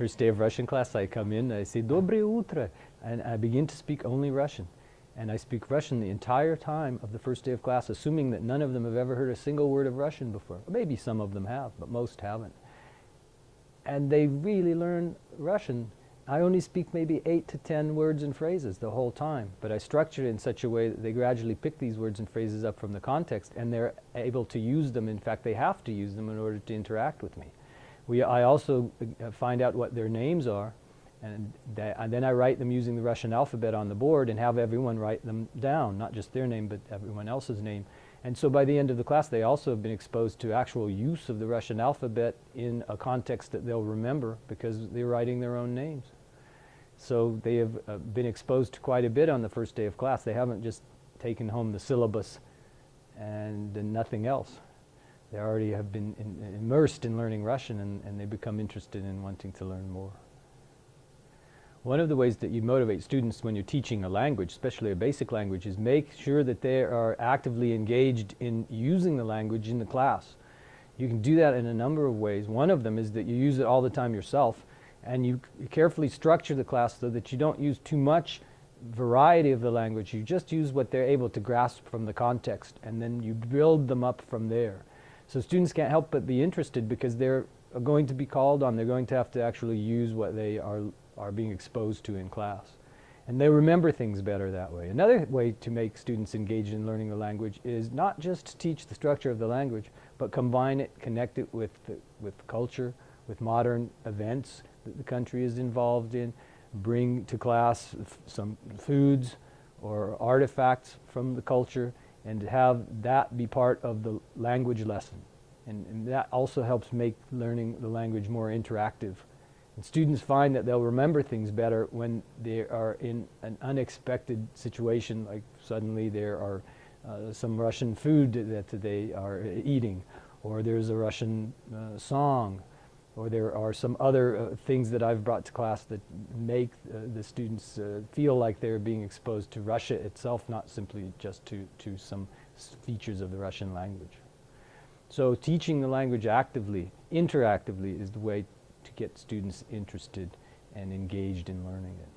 First day of Russian class, I come in, I say, "Доброе утро," and I begin to speak only Russian. And I speak Russian the entire time of the first day of class, assuming that none of them have ever heard a single word of Russian before. Maybe some of them have, but most haven't. And they really learn Russian. I only speak maybe 8 to 10 words and phrases the whole time, but I structure it in such a way that they gradually pick these words and phrases up from the context, and they're able to use them. In fact, they have to use them in order to interact with me. I also find out what their names are, and then I write them using the Russian alphabet on the board and have everyone write them down, not just their name, but everyone else's name. And so by the end of the class, they also have been exposed to actual use of the Russian alphabet in a context that they'll remember because they're writing their own names. So they have been exposed to quite a bit on the first day of class. They haven't just taken home the syllabus and nothing else. They already have been immersed in learning Russian, and they become interested in wanting to learn more. One of the ways that you motivate students when you're teaching a language, especially a basic language, is make sure that they are actively engaged in using the language in the class. You can do that in a number of ways. One of them is that you use it all the time yourself, and you carefully structure the class so that you don't use too much variety of the language. You just use what they're able to grasp from the context, and then you build them up from there. So students can't help but be interested because they're going to be called on. They're going to have to actually use what they are being exposed to in class. And they remember things better that way. Another way to make students engaged in learning the language is not just to teach the structure of the language, but combine it, connect it with culture, with modern events that the country is involved in, bring to class some foods or artifacts from the culture, and have that be part of the language lesson. And that also helps make learning the language more interactive. And students find that they'll remember things better when they are in an unexpected situation, like suddenly there are some Russian food that they are eating, or there's a Russian song, or there are some other things that I've brought to class that make the students feel like they're being exposed to Russia itself, not simply just to some features of the Russian language. So teaching the language actively, interactively, is the way to get students interested and engaged in learning it.